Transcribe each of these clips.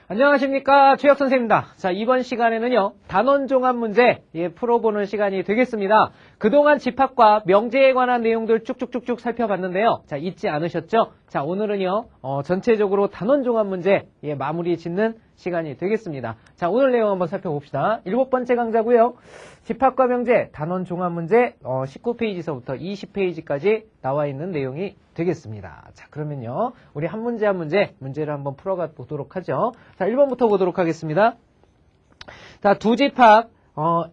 안녕하십니까, 최혁 선생님입니다. 자, 이번 시간에는요, 단원 종합 문제 풀어보는 시간이 되겠습니다. 그동안 집합과 명제에 관한 내용들 쭉쭉쭉쭉 살펴봤는데요. 자, 잊지 않으셨죠? 자, 오늘은요, 전체적으로 단원 종합 문제 마무리 짓는 시간이 되겠습니다. 자, 오늘 내용 한번 살펴봅시다. 7번째 강좌고요. 집합과 명제, 단원 종합 문제 19페이지서부터 20페이지까지 나와 있는 내용이 되겠습니다. 자, 그러면요, 우리 한 문제 한 문제를 한번 풀어가 보도록 하죠. 자, 1번부터 보도록 하겠습니다. 자, 두 집합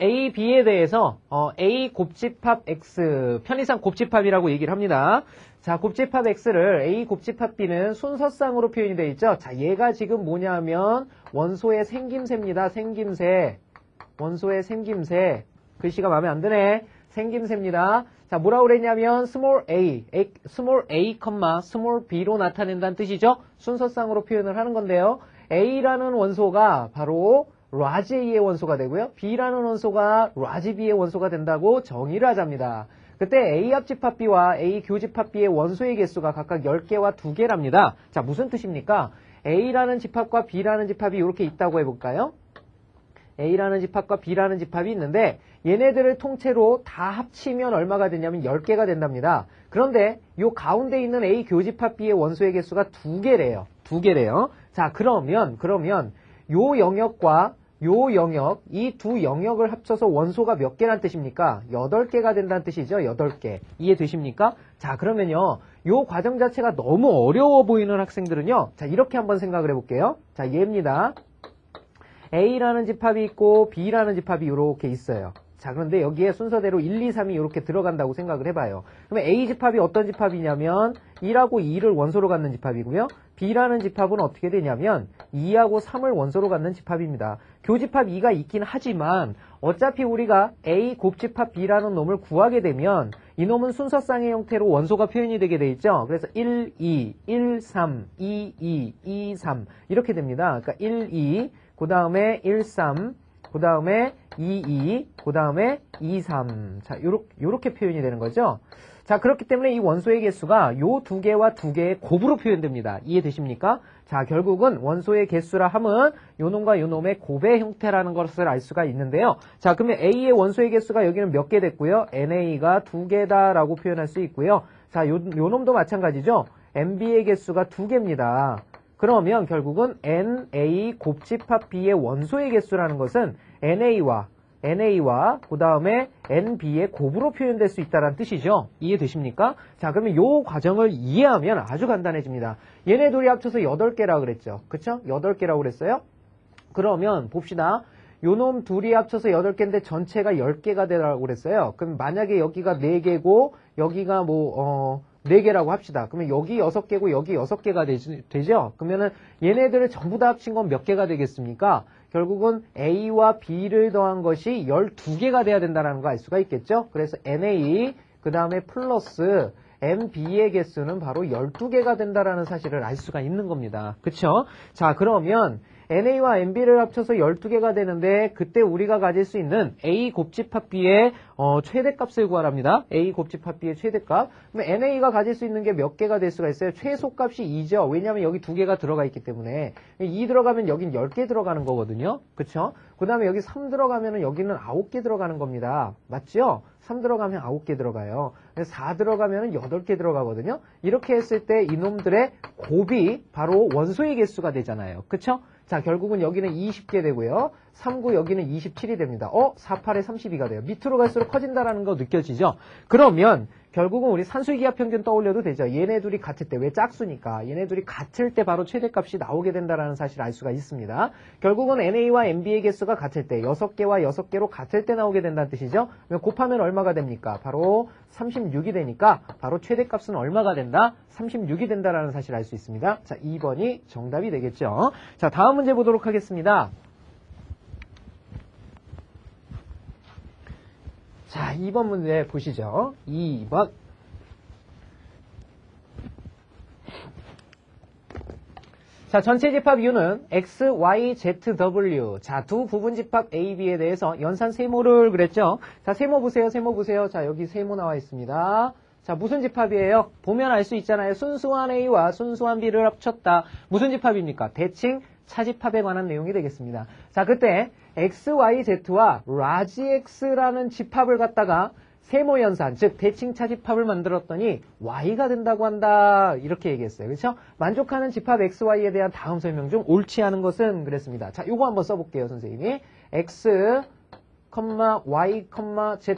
A, B에 대해서 A 곱집합 X, 편의상 곱집합이라고 얘기를 합니다. 자, 곱집합 X를 A 곱집합 B는 순서상으로 표현이 되어 있죠. 자, 얘가 지금 뭐냐면 원소의 생김새입니다. 생김새. 원소의 생김새. 글씨가 마음에 안 드네. 생김새입니다. 자, 뭐라고 그랬냐면 small a, small b로 나타낸다는 뜻이죠. 순서상으로 표현을 하는 건데요. A라는 원소가 바로 large A의 원소가 되고요. B라는 원소가 large B의 원소가 된다고 정의를 하자입니다. 그때 A 합집합 B와 A 교집합 B의 원소의 개수가 각각 10개와 2개랍니다. 자, 무슨 뜻입니까? A라는 집합과 B라는 집합이 이렇게 있다고 해볼까요? A라는 집합과 B라는 집합이 있는데 얘네들을 통째로 다 합치면 얼마가 되냐면 10개가 된답니다. 그런데 요 가운데 있는 A 교집합 B의 원소의 개수가 2개래요. 2개래요. 자, 그러면 요 영역과 요 영역, 이 두 영역을 합쳐서 원소가 몇 개란 뜻입니까? 8개가 된다는 뜻이죠. 8개. 이해되십니까? 자, 그러면요, 요 과정 자체가 너무 어려워 보이는 학생들은요, 자, 이렇게 한번 생각을 해볼게요. 자, 얘입니다. A라는 집합이 있고 B라는 집합이 이렇게 있어요. 자, 그런데 여기에 순서대로 1, 2, 3이 이렇게 들어간다고 생각을 해봐요. 그러면 A 집합이 어떤 집합이냐면 1하고 2를 원소로 갖는 집합이고요. B라는 집합은 어떻게 되냐면 2하고 3을 원소로 갖는 집합입니다. 교집합 2가 있긴 하지만 어차피 우리가 A 곱집합 B라는 놈을 구하게 되면 이 놈은 순서쌍의 형태로 원소가 표현이 되게 돼 있죠. 그래서 1, 2, 1, 3, 2, 2, 2, 3 이렇게 됩니다. 그러니까 1, 2, 그 다음에 1, 3, 그 다음에 2, 2, 그 다음에 2, 3. 자, 요렇게 표현이 되는 거죠. 자, 그렇기 때문에 이 원소의 개수가 요 2개와 2개의 곱으로 표현됩니다. 이해되십니까? 자, 결국은 원소의 개수라 함은 요 놈과 요 놈의 곱의 형태라는 것을 알 수가 있는데요. 자, 그러면 A의 원소의 개수가 여기는 몇 개 됐고요. NA가 2개다라고 표현할 수 있고요. 자, 요 놈도 마찬가지죠. NB의 개수가 2개입니다. 그러면 결국은 NA 곱집합 B의 원소의 개수라는 것은 NA와 그 다음에 NB의 곱으로 표현될 수 있다는 뜻이죠. 이해되십니까? 자, 그러면 요 과정을 이해하면 아주 간단해집니다. 얘네 둘이 합쳐서 8개라고 그랬죠. 그쵸? 8개라고 그랬어요. 그러면 봅시다. 요 놈 둘이 합쳐서 8개인데 전체가 10개가 되라고 그랬어요. 그럼 만약에 여기가 4개고 여기가 4개라고 합시다. 그러면 여기 6개고 여기 6개가 되죠? 그러면은 얘네들을 전부 다 합친 건 몇 개가 되겠습니까? 결국은 A와 B를 더한 것이 12개가 돼야 된다는 거 알 수가 있겠죠? 그래서 NA, 그 다음에 플러스 NB의 개수는 바로 12개가 된다라는 사실을 알 수가 있는 겁니다. 그쵸? 자, 그러면 NA와 NB를 합쳐서 12개가 되는데 그때 우리가 가질 수 있는 A 곱집합 B의 최대값을 구하랍니다. A 곱집합 B의 최대값. 그러면 NA가 가질 수 있는 게 몇 개가 될 수가 있어요? 최소값이 2죠. 왜냐하면 여기 2개가 들어가 있기 때문에 2 들어가면 여긴 10개 들어가는 거거든요. 그쵸? 그 다음에 여기 3 들어가면 여기는 9개 들어가는 겁니다. 맞죠? 3 들어가면 9개 들어가요. 4 들어가면 8개 들어가거든요. 이렇게 했을 때 이놈들의 곱이 바로 원소의 개수가 되잖아요. 그쵸? 자, 결국은 여기는 20개 되고요. 3, 9 여기는 27이 됩니다. 4, 8에 32가 돼요. 밑으로 갈수록 커진다라는 거 느껴지죠? 그러면 결국은 우리 산술기하 평균 떠올려도 되죠. 얘네 둘이 같을 때, 왜 짝수니까 얘네 둘이 같을 때 바로 최대값이 나오게 된다는 사실을 알 수가 있습니다. 결국은 NA와 NB의 개수가 같을 때 6개와 6개로 같을 때 나오게 된다는 뜻이죠. 그러면 곱하면 얼마가 됩니까? 바로 36이 되니까 바로 최대값은 얼마가 된다? 36이 된다라는 사실을 알 수 있습니다. 자, 2번이 정답이 되겠죠. 자, 다음 문제 보도록 하겠습니다. 자, 2번 문제 보시죠. 2번. 자, 전체 집합 U는 X, Y, Z, W. 자, 두 부분 집합 A, B에 대해서 연산 세모를 그랬죠. 자, 세모 보세요. 세모 보세요. 자, 여기 세모 나와 있습니다. 자, 무슨 집합이에요? 보면 알 수 있잖아요. 순수한 A와 순수한 B를 합쳤다. 무슨 집합입니까? 대칭 차집합에 관한 내용이 되겠습니다. 자, 그때 X, Y, Z와 라지 X라는 집합을 갖다가 세모연산, 즉 대칭 차집합을 만들었더니 Y가 된다고 한다. 이렇게 얘기했어요. 그렇죠? 만족하는 집합 X, Y에 대한 다음 설명 중 옳지 않은 것은 그랬습니다. 자, 요거 한번 써볼게요, 선생님이. X, Y, Z.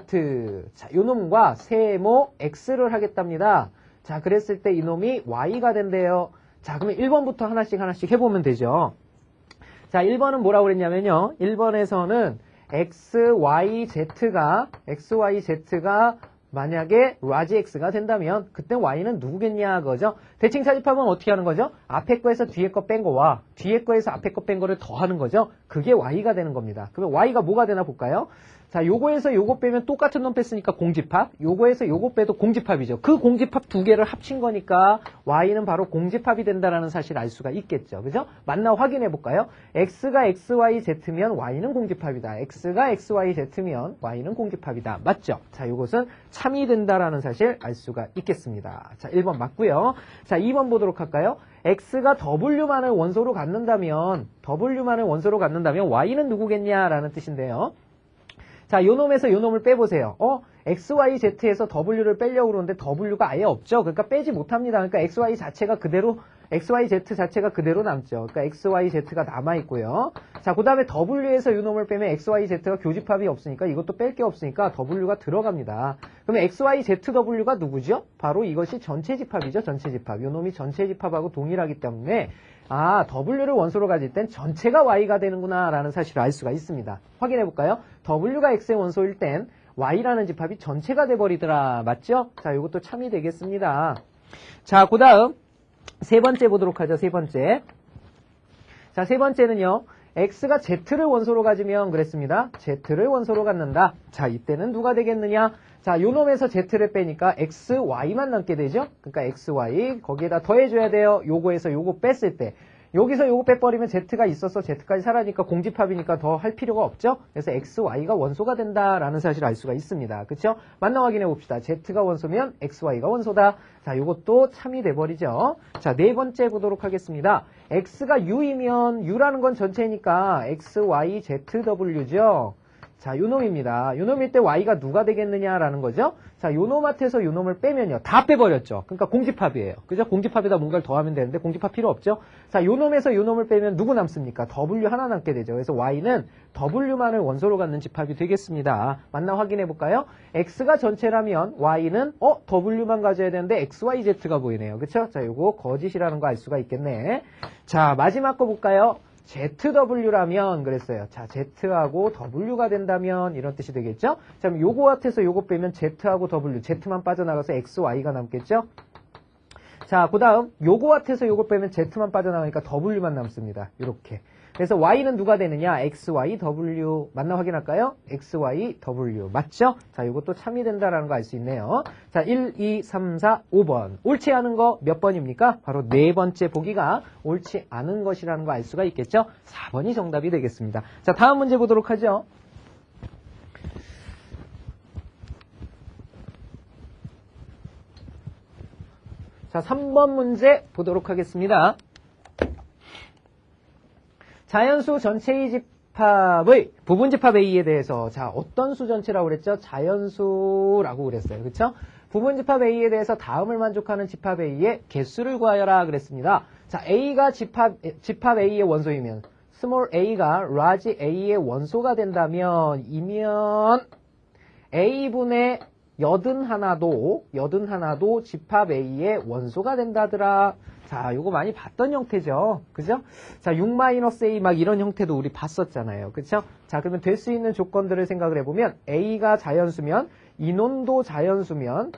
자, 요 놈과 세모 X를 하겠답니다. 자, 그랬을 때 이놈이 Y가 된대요. 자, 그러면 1번부터 하나씩 해보면 되죠. 자, 1번은 뭐라고 그랬냐면요. 1번에서는 X, Y, Z가 만약에 라지 X가 된다면 그때 Y는 누구겠냐 그거죠. 대칭 차집합은 어떻게 하는 거죠? 앞에 거에서 뒤에 거 뺀 거와 뒤에 거에서 앞에 거 뺀 거를 더하는 거죠. 그게 Y가 되는 겁니다. 그러면 Y가 뭐가 되나 볼까요? 자, 요거에서 요거 빼면 똑같은 놈 뺐으니까 공집합, 요거에서 요거 빼도 공집합이죠. 그 공집합 두 개를 합친 거니까 Y는 바로 공집합이 된다라는 사실을 알 수가 있겠죠. 그죠? 맞나 확인해 볼까요? X가 XYZ면 Y는 공집합이다. X가 XYZ면 Y는 공집합이다. 맞죠? 자, 요것은 참이 된다라는 사실 알 수가 있겠습니다. 자, 1번 맞고요. 자, 2번 보도록 할까요? X가 W만을 원소로 갖는다면 Y는 누구겠냐라는 뜻인데요. 자, 요 놈에서 요 놈을 빼보세요. X, Y, Z에서 W를 빼려고 그러는데 W가 아예 없죠. 그러니까 빼지 못합니다. 그러니까 X, Y 자체가 그대로, X, Y, Z 자체가 그대로 남죠. 그러니까 X, Y, Z가 남아있고요. 자, 그 다음에 W에서 요 놈을 빼면 X, Y, Z가 교집합이 없으니까 이것도 뺄 게 없으니까 W가 들어갑니다. 그러면 X, Y, Z, W가 누구죠? 바로 이것이 전체 집합이죠. 전체 집합. 요 놈이 전체 집합하고 동일하기 때문에 W를 원소로 가질 땐 전체가 Y가 되는구나 라는 사실을 알 수가 있습니다. 확인해 볼까요? W가 X의 원소일 땐 Y라는 집합이 전체가 돼버리더라. 맞죠? 자, 이것도 참이 되겠습니다. 자, 그 다음 세 번째 보도록 하죠. 세 번째. 자, 세 번째는요. X가 Z를 원소로 가지면 그랬습니다. Z를 원소로 갖는다. 자, 이때는 누가 되겠느냐? 자, 요 놈에서 Z를 빼니까 X, Y만 남게 되죠? 그러니까 X, Y 거기에다 더해줘야 돼요. 요거에서 요거 뺐을 때. 여기서 요거 빼버리면 Z가 있어서 Z까지 살아니까 공집합이니까 더 할 필요가 없죠? 그래서 X, Y가 원소가 된다라는 사실을 알 수가 있습니다. 그쵸? 맞나 확인해 봅시다. Z가 원소면 X, Y가 원소다. 자, 요것도 참이 돼버리죠. 자, 네 번째 보도록 하겠습니다. X가 U이면 U라는 건 전체니까 X, Y, Z, W죠. 자, 요놈입니다. 요놈일 때 Y가 누가 되겠느냐라는 거죠. 자, 요놈한테서 요놈을 빼면요. 다 빼버렸죠. 그러니까 공집합이에요. 그죠? 공집합에다 뭔가를 더하면 되는데 공집합 필요 없죠. 자, 요놈에서 요놈을 빼면 누구 남습니까? W 하나 남게 되죠. 그래서 Y는 W만을 원소로 갖는 집합이 되겠습니다. 맞나 확인해 볼까요? X가 전체라면 Y는 W만 가져야 되는데 X, Y, Z가 보이네요. 그쵸? 자, 요거 거짓이라는 거 알 수가 있겠네. 자, 마지막 거 볼까요? ZW라면 그랬어요. 자, Z하고 W가 된다면 이런 뜻이 되겠죠? 자, 그럼 요거 같아서 요거 빼면 Z하고 W, Z만 빠져나가서 X, Y가 남겠죠? 자, 그 다음 요거 같아서 요거 빼면 Z만 빠져나가니까 W만 남습니다. 이렇게. 그래서 Y는 누가 되느냐? X, Y, W. 맞나 확인할까요? X, Y, W. 맞죠? 자, 이것도 참이 된다라는 거 알 수 있네요. 자, 1, 2, 3, 4, 5번. 옳지 않은 거 몇 번입니까? 바로 네 번째 보기가 옳지 않은 것이라는 거 알 수가 있겠죠? 4번이 정답이 되겠습니다. 자, 다음 문제 보도록 하죠. 자, 3번 문제 보도록 하겠습니다. 자연수 전체의 집합의 부분집합 A에 대해서 자, 어떤 수 전체라고 그랬죠? 자연수라고 그랬어요. 그렇죠? 부분집합 A에 대해서 다음을 만족하는 집합 A의 개수를 구하여라 그랬습니다. 자, A가 집합 A의 원소이면 small a가 large A의 원소가 된다면 이면 A분의 81도 집합 A의 원소가 된다더라. 자, 요거 많이 봤던 형태죠. 그죠? 자, 6-A 막 이런 형태도 우리 봤었잖아요. 그쵸? 자, 그러면 될 수 있는 조건들을 생각을 해보면 A가 자연수면 이놈도 자연수면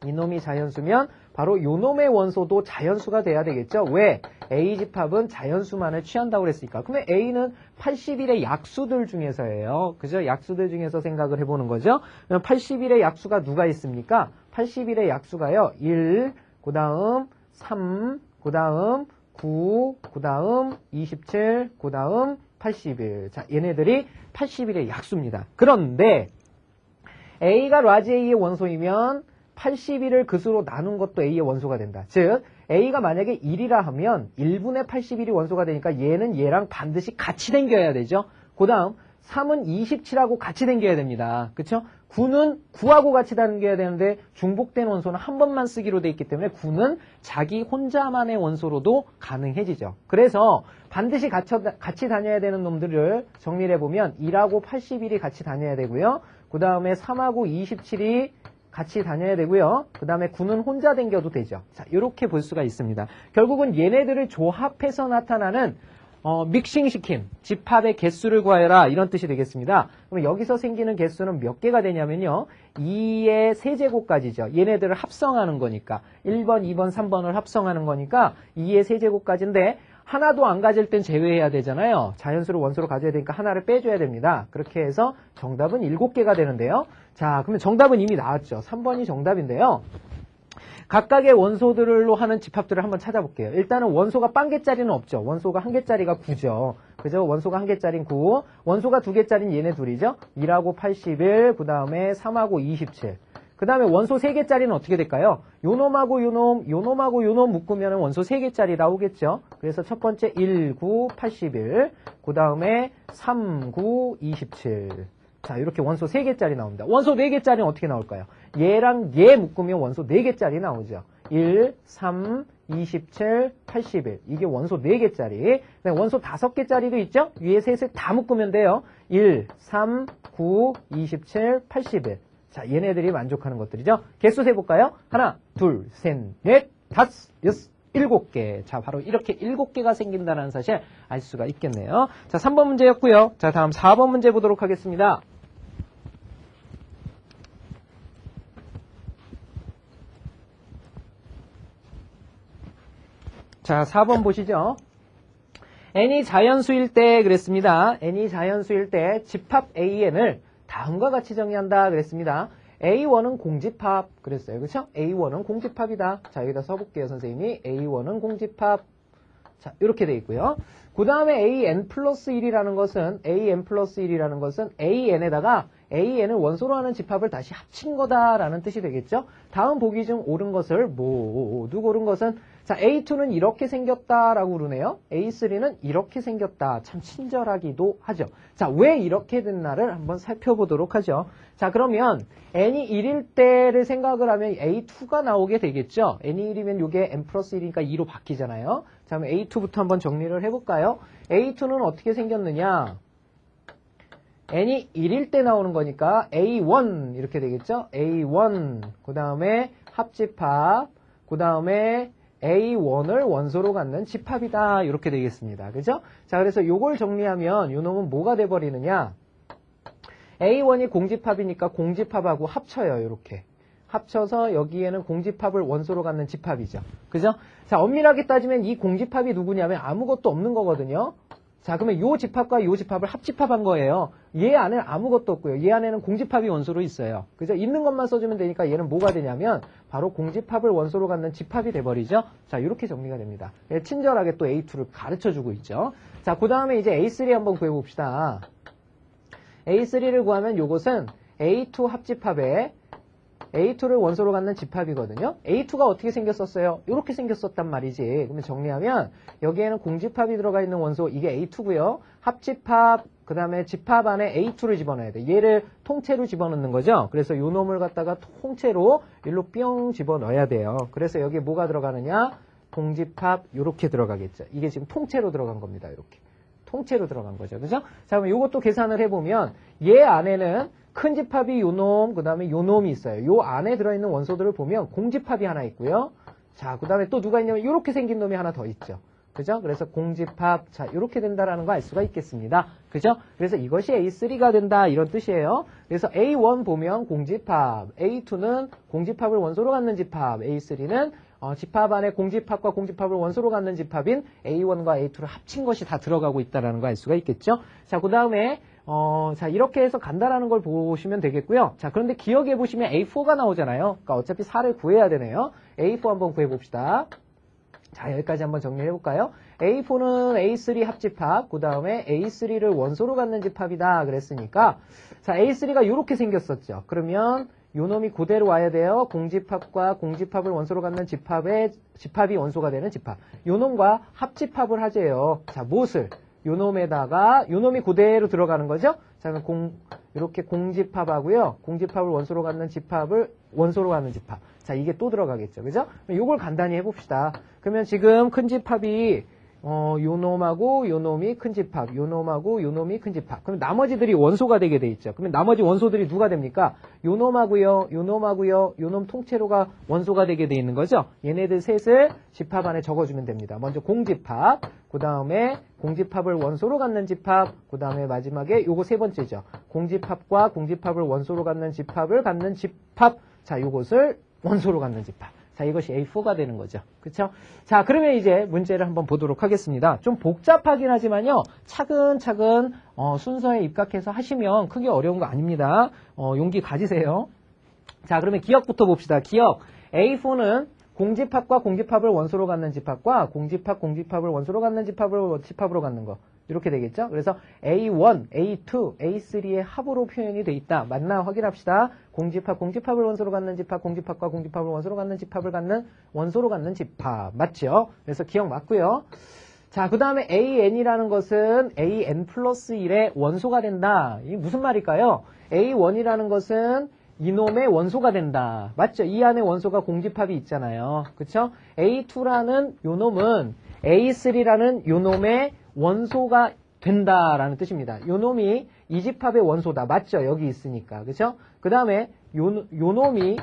이놈이 자연수면 바로 요놈의 원소도 자연수가 돼야 되겠죠? 왜? A 집합은 자연수만을 취한다고 그랬으니까. 그러면 A는 81의 약수들 중에서예요. 그죠? 약수들 중에서 생각을 해보는 거죠. 그럼 81의 약수가 누가 있습니까? 81의 약수가요. 1, 그 다음 3, 그 다음 9, 그 다음 27, 그 다음 81. 자, 얘네들이 81의 약수입니다. 그런데 A가 라지 A의 원소이면 81을 그수로 나눈 것도 A의 원소가 된다. 즉 A가 만약에 1이라 하면 1분의 81이 원소가 되니까 얘는 얘랑 반드시 같이 댕겨야 되죠. 그 다음 3은 27하고 같이 댕겨야 됩니다. 그쵸? 9는 9하고 같이 댕겨야 되는데 중복된 원소는 한 번만 쓰기로 돼 있기 때문에 9는 자기 혼자만의 원소로도 가능해지죠. 그래서 반드시 같이 다녀야 되는 놈들을 정리를 해보면 1하고 81이 같이 다녀야 되고요. 그 다음에 3하고 27이 같이 다녀야 되고요. 그 다음에 9는 혼자 댕겨도 되죠. 자, 이렇게 볼 수가 있습니다. 결국은 얘네들을 조합해서 나타나는 믹싱시킴, 집합의 개수를 구하여라 이런 뜻이 되겠습니다. 그럼 여기서 생기는 개수는 몇 개가 되냐면요. 2의 세제곱까지죠. 얘네들을 합성하는 거니까 1번, 2번, 3번을 합성하는 거니까 2의 세제곱까지인데 하나도 안 가질 땐 제외해야 되잖아요. 자연수를 원소로 가져야 되니까 하나를 빼줘야 됩니다. 그렇게 해서 정답은 7개가 되는데요. 자, 그러면 정답은 이미 나왔죠. 3번이 정답인데요. 각각의 원소들로 하는 집합들을 한번 찾아볼게요. 일단은 원소가 0개짜리는 없죠. 원소가 1개짜리가 9죠. 그죠? 원소가 1개짜리는 9. 원소가 2개짜리는 얘네 둘이죠. 1하고 81, 그 다음에 3하고 27. 그 다음에 원소 3개짜리는 어떻게 될까요? 요놈하고 요놈, 요놈하고 요놈 묶으면 원소 3개짜리 나오겠죠. 그래서 첫 번째 1, 9, 81. 그 다음에 3, 9, 27. 자, 이렇게 원소 3개짜리 나옵니다. 원소 4개짜리는 어떻게 나올까요? 얘랑 얘 묶으면 원소 4개짜리 나오죠. 1, 3, 27, 81. 이게 원소 4개짜리. 원소 5개짜리도 있죠? 위에 셋을 다 묶으면 돼요. 1, 3, 9, 27, 81. 자, 얘네들이 만족하는 것들이죠. 개수 세볼까요? 하나, 둘, 셋, 넷, 다섯, 여섯, 7개. 자, 바로 이렇게 7개가 생긴다는 사실 알 수가 있겠네요. 자, 3번 문제였고요. 자, 다음 4번 문제 보도록 하겠습니다. 자, 4번 보시죠. n이 자연수일 때 그랬습니다. n이 자연수일 때 집합 AN을 다음과 같이 정의한다 그랬습니다. A1은 공집합 그랬어요. 그렇죠? A1은 공집합이다. 자, 여기다 써볼게요. 선생님이 A1은 공집합. 자, 이렇게 돼 있고요. 그 다음에 AN 플러스 1이라는 것은 AN 플러스 1이라는 것은 AN에다가 AN을 원소로 하는 집합을 다시 합친 거다라는 뜻이 되겠죠. 다음 보기 중 옳은 것을 모두 고른 것은 자, A2는 이렇게 생겼다라고 그러네요. A3는 이렇게 생겼다. 참 친절하기도 하죠. 자, 왜 이렇게 됐나를 한번 살펴보도록 하죠. 자, 그러면 n이 1일 때를 생각을 하면 A2가 나오게 되겠죠. n이 1이면 이게 n 플러스 1이니까 2로 바뀌잖아요. 자, 그럼 A2부터 한번 정리를 해볼까요? A2는 어떻게 생겼느냐? n이 1일 때 나오는 거니까 A1 이렇게 되겠죠. A1 그 다음에 합집합 그 다음에 A1을 원소로 갖는 집합이다. 이렇게 되겠습니다. 그죠? 자, 그래서 요걸 정리하면 요 놈은 뭐가 돼버리느냐? A1이 공집합이니까 공집합하고 합쳐요. 이렇게. 합쳐서 여기에는 공집합을 원소로 갖는 집합이죠. 그죠? 자, 엄밀하게 따지면 이 공집합이 누구냐면 아무것도 없는 거거든요. 자, 그러면 요 집합과 요 집합을 합집합한 거예요. 얘 안에는 아무것도 없고요. 얘 안에는 공집합이 원소로 있어요. 그죠? 있는 것만 써주면 되니까 얘는 뭐가 되냐면 바로 공집합을 원소로 갖는 집합이 돼버리죠. 자, 이렇게 정리가 됩니다. 친절하게 또 A2를 가르쳐주고 있죠. 자, 그 다음에 이제 A3 한번 구해봅시다. A3를 구하면 요것은 A2 합집합에 A2를 원소로 갖는 집합이거든요. A2가 어떻게 생겼었어요? 이렇게 생겼었단 말이지. 그러면 정리하면 여기에는 공집합이 들어가 있는 원소 이게 A2고요. 합집합 그 다음에 집합 안에 A2를 집어넣어야 돼. 얘를 통째로 집어넣는 거죠. 그래서 요 놈을 갖다가 통째로 일로 뿅 집어넣어야 돼요. 그래서 여기에 뭐가 들어가느냐? 공집합 요렇게 들어가겠죠. 이게 지금 통째로 들어간 겁니다. 이렇게. 통째로 들어간 거죠. 그죠? 자, 그럼 이것도 계산을 해보면 얘 안에는 큰 집합이 요 놈, 그 다음에 요 놈이 있어요. 요 안에 들어있는 원소들을 보면 공집합이 하나 있고요. 자, 그 다음에 또 누가 있냐면 요렇게 생긴 놈이 하나 더 있죠. 그죠? 그래서 공집합, 자, 요렇게 된다라는 거 알 수가 있겠습니다. 그죠? 그래서 이것이 A3가 된다, 이런 뜻이에요. 그래서 A1 보면 공집합, A2는 공집합을 원소로 갖는 집합, A3는 집합 안에 공집합과 공집합을 원소로 갖는 집합인 A1과 A2를 합친 것이 다 들어가고 있다는 거 알 수가 있겠죠? 자, 그 다음에, 자, 이렇게 해서 간다라는 걸 보시면 되겠고요. 자, 그런데 기억해 보시면 A4가 나오잖아요. 그러니까 어차피 4를 구해야 되네요. A4 한번 구해 봅시다. 자, 여기까지 한번 정리해 볼까요? A4는 A3 합집합, 그 다음에 A3를 원소로 갖는 집합이다 그랬으니까 자, A3가 이렇게 생겼었죠. 그러면 요놈이 그대로 와야 돼요. 공집합과 공집합을 원소로 갖는 집합이 원소가 되는 집합. 요놈과 합집합을 하재요. 자, 무엇을? 요놈에다가 요놈이 그대로 들어가는 거죠. 자, 그럼 이렇게 공집합하고요. 공집합을 원소로 갖는 집합을 원소로 갖는 집합. 자, 이게 또 들어가겠죠. 그죠? 요걸 간단히 해봅시다. 그러면 지금 큰 집합이 요놈하고 요놈이 큰 집합, 요놈하고 요놈이 큰 집합. 그럼 나머지들이 원소가 되게 돼 있죠. 그러면 나머지 원소들이 누가 됩니까? 요놈하고요, 요놈하고요, 요놈 통째로가 원소가 되게 돼 있는 거죠. 얘네들 셋을 집합 안에 적어주면 됩니다. 먼저 공집합, 그 다음에 공집합을 원소로 갖는 집합, 그 다음에 마지막에 요거 세 번째죠. 공집합과 공집합을 원소로 갖는 집합을 갖는 집합. 자, 요것을 원소로 갖는 집합. 자, 이것이 A4가 되는 거죠. 그쵸? 자, 그러면 이제 문제를 한번 보도록 하겠습니다. 좀 복잡하긴 하지만요. 차근차근 순서에 입각해서 하시면 크게 어려운 거 아닙니다. 용기 가지세요. 자, 그러면 기억부터 봅시다. 기억. A4는 공집합과 공집합을 원소로 갖는 집합과 공집합을 원소로 갖는 집합으로 갖는 거. 이렇게 되겠죠? 그래서 A1, A2, A3의 합으로 표현이 돼 있다. 맞나 확인합시다. 공집합을 원소로 갖는 집합, 공집합과 공집합을 원소로 갖는 집합을 갖는 원소로 갖는 집합. 맞죠? 그래서 기억 맞고요. 자, 그 다음에 AN이라는 것은 AN 플러스 1의 원소가 된다. 이게 무슨 말일까요? A1이라는 것은 이놈의 원소가 된다. 맞죠? 이 안에 원소가 공집합이 있잖아요. 그쵸? A2라는 요놈은 A3라는 요놈의 원소가 된다라는 뜻입니다. 요놈이 이 집합의 원소다. 맞죠? 여기 있으니까. 그쵸? 그 다음에 요놈이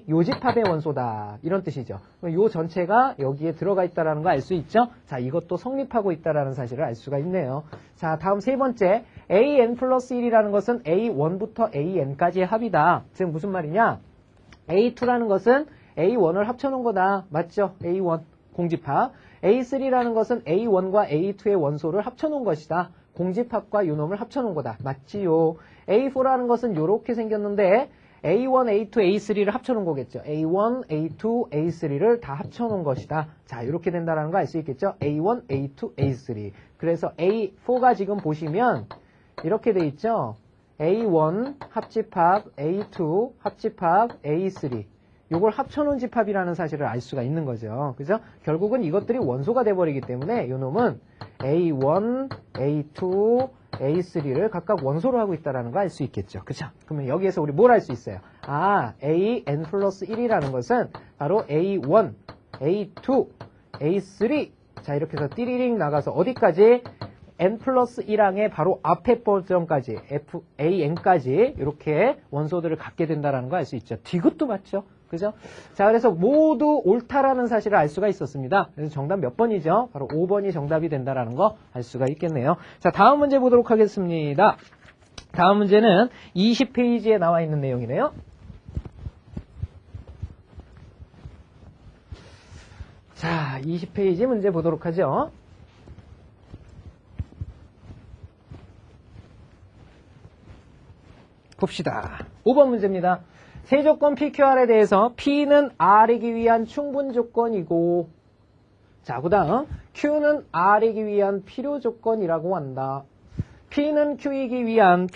요 집합의 원소다. 이런 뜻이죠. 요 전체가 여기에 들어가 있다는 거 알 수 있죠? 자, 이것도 성립하고 있다는 사실을 알 수가 있네요. 자, 다음 세 번째. AN 플러스 1이라는 것은 A1부터 AN까지의 합이다. 즉 무슨 말이냐? A2라는 것은 A1을 합쳐놓은 거다. 맞죠? A1 공집합. A3라는 것은 A1과 A2의 원소를 합쳐놓은 것이다. 공집합과 요놈을 합쳐놓은 거다. 맞지요? A4라는 것은 이렇게 생겼는데 A1, A2, A3를 합쳐놓은 거겠죠. A1, A2, A3를 다 합쳐놓은 것이다. 자, 이렇게 된다는 거 알 수 있겠죠? A1, A2, A3. 그래서 A4가 지금 보시면 이렇게 돼 있죠. A1 합집합, A2 합집합, A3. 요걸 합쳐놓은 집합이라는 사실을 알 수가 있는 거죠. 그죠? 결국은 이것들이 원소가 돼버리기 때문에 요놈은 A1, A2, A3를 각각 원소로 하고 있다는 거 알 수 있겠죠. 그죠? 그러면 여기에서 우리 뭘 알 수 있어요? 아, AN 플러스 1이라는 것은 바로 A1, A2, A3. 자, 이렇게 해서 띠리링 나가서 어디까지? N 플러스 1항의 바로 앞에 버전까지, AN까지 이렇게 원소들을 갖게 된다는 거 알 수 있죠. 디귿도 맞죠? 그죠? 자, 그래서 모두 옳다라는 사실을 알 수가 있었습니다. 그래서 정답 몇 번이죠? 바로 5번이 정답이 된다라는 거 알 수가 있겠네요. 자, 다음 문제 보도록 하겠습니다. 다음 문제는 20페이지에 나와 있는 내용이네요. 자, 20페이지 문제 보도록 하죠. 봅시다. 5번 문제입니다. 세조건 PQR에 대해서 P는 R이기 위한 충분 조건이고, 자, 그 다음 Q는 R이기 위한 필요 조건이라고 한다. P는 Q이기 위한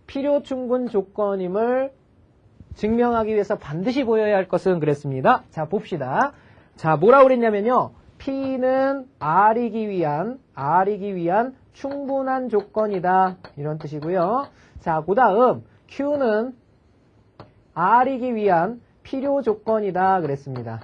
필요 충분 조건임을 증명하기 위해서 반드시 보여야 할 것은 그랬습니다. 자, 봅시다. 자, 뭐라고 그랬냐면요. P는 R이기 위한 충분한 조건이다. 이런 뜻이고요. 자, 그 다음 Q는 R이기 위한 필요 조건이다. 그랬습니다.